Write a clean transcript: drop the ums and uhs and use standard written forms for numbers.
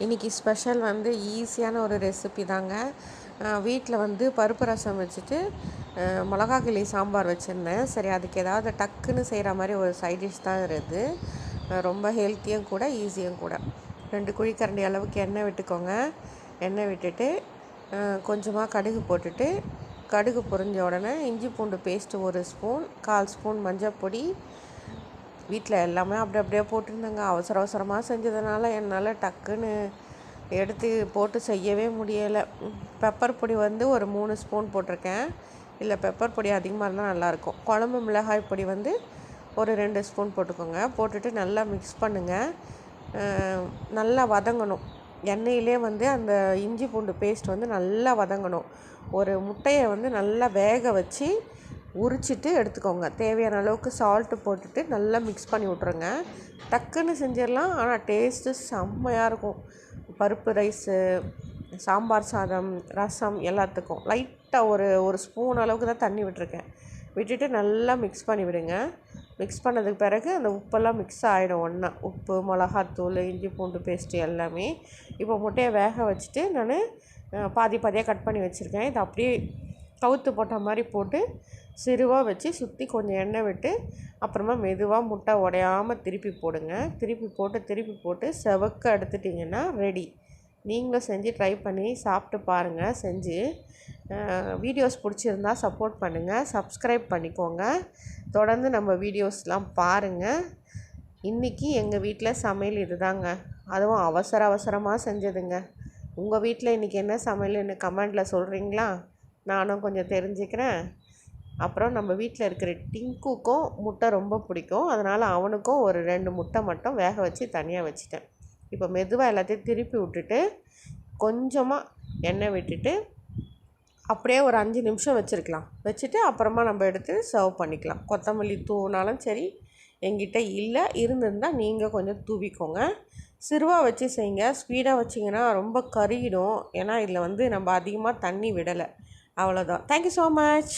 இன்றைக்கி ஸ்பெஷல் வந்து ஈஸியான ஒரு ரெசிபி தாங்க. வீட்டில் வந்து பருப்பு ரசம் வச்சுட்டு மிளகா கிள்ளி சாம்பார் வச்சுருந்தேன். சரி, அதுக்கு ஏதாவது டக்குன்னு செய்கிற மாதிரி ஒரு சைட் டிஷ் தான் இருக்குது. ரொம்ப ஹெல்த்தியும் கூட, ஈஸியும் கூட. 2 குழிக்கரண்டி அளவுக்கு எண்ணெய் விட்டுக்கோங்க. எண்ணெய் விட்டுட்டு கொஞ்சமாக கடுகு போட்டுட்டு, கடுகு பொரிஞ்ச உடனே இஞ்சி பூண்டு பேஸ்ட்டு 1 ஸ்பூன், 1/4 ஸ்பூன் மஞ்சள் பொடி. வீட்டில் எல்லாமே அப்படியே போட்டிருந்தேங்க. அவசரமாக செஞ்சதுனால என்னால் டக்குன்னு எடுத்து போட்டு செய்யவே முடியலை. பெப்பர் பொடி வந்து ஒரு 3 ஸ்பூன் போட்டிருக்கேன். இல்லை, பெப்பர் பொடி அதிகமாக இருந்தால் நல்லாயிருக்கும். குழம்பு மிளகாய் பொடி வந்து ஒரு 2 ஸ்பூன் போட்டுக்கோங்க. போட்டுட்டு நல்லா மிக்ஸ் பண்ணுங்கள். நல்லா வதங்கணும். எண்ணெயிலே வந்து அந்த இஞ்சி பூண்டு பேஸ்ட் வந்து நல்லா வதங்கணும். ஒரு முட்டையை வந்து நல்லா வேக வச்சு உரிச்சிட்டு எடுத்துக்கோங்க. தேவையான அளவுக்கு சால்ட்டு போட்டுட்டு நல்லா மிக்ஸ் பண்ணி விட்ருங்க. டக்குன்னு செஞ்சிடலாம், ஆனால் டேஸ்ட்டு செம்மையாக இருக்கும். பருப்பு ரைஸு, சாம்பார் சாதம், ரசம் எல்லாத்துக்கும் லைட்டாக ஒரு ஸ்பூன் அளவுக்கு தான் தண்ணி விட்டுருக்கேன். விட்டுட்டு நல்லா மிக்ஸ் பண்ணி விடுங்க. மிக்ஸ் பண்ணதுக்கு பிறகு அந்த உப்பெல்லாம் மிக்ஸ் ஆகிடும் ஒன்றா. உப்பு, மிளகாத்தூள், இஞ்சி பூண்டு பேஸ்ட்டு எல்லாமே. இப்போ முட்டையை வேக வச்சுட்டு நான் பாதியாக கட் பண்ணி வச்சுருக்கேன். இதை அப்படியே கவுத்து போட்ட மாதிரி போட்டு சிறுவாக வச்சு சுற்றி கொஞ்சம் எண்ணெய் விட்டு அப்புறமா மெதுவாக முட்டை உடையாமல் திருப்பி போடுங்க. திருப்பி போட்டு செவக்க எடுத்துட்டிங்கன்னா ரெடி. நீங்களும் செஞ்சு ட்ரை பண்ணி சாப்பிட்டு பாருங்கள். செஞ்சு வீடியோஸ் பிடிச்சிருந்தா சப்போர்ட் பண்ணுங்கள், சப்ஸ்கிரைப் பண்ணிக்கோங்க. தொடர்ந்து நம்ம வீடியோஸ்லாம் பாருங்கள். இன்றைக்கி எங்கள் வீட்டில் சமையல் இதுதாங்க. அதுவும் அவசரமாக செஞ்சதுங்க. உங்கள் வீட்டில் இன்றைக்கி என்ன சமையல்னு கமெண்டில் சொல்கிறீங்களா? நானும் கொஞ்சம் தெரிஞ்சுக்கிறேன். அப்புறம் நம்ம வீட்டில் இருக்கிற டிங்குக்கும் முட்டை ரொம்ப பிடிக்கும். அதனால் அவனுக்கும் ஒரு 2 முட்டை மட்டும் வேக வச்சு தனியாக வச்சுட்டேன். இப்போ மெதுவாக எல்லாத்தையும் திருப்பி விட்டுட்டு கொஞ்சமாக எண்ணெய் விட்டுட்டு அப்படியே ஒரு 5 நிமிஷம் வச்சுருக்கலாம். வச்சுட்டு அப்புறமா நம்ம எடுத்து சர்வ் பண்ணிக்கலாம். கொத்தமல்லி தூவினாலும் சரி, என்கிட்ட இல்லை, இருந்திருந்தால் நீங்கள் கொஞ்சம் தூவிக்கோங்க. சிறுவாக வச்சு செய்யுங்க. ஸ்பீடாக வச்சிங்கன்னா ரொம்ப கருகிடும். ஏன்னா இதில் வந்து நம்ம அதிகமாக தண்ணி விடலை. அவ்வளோதான். Thank you so much.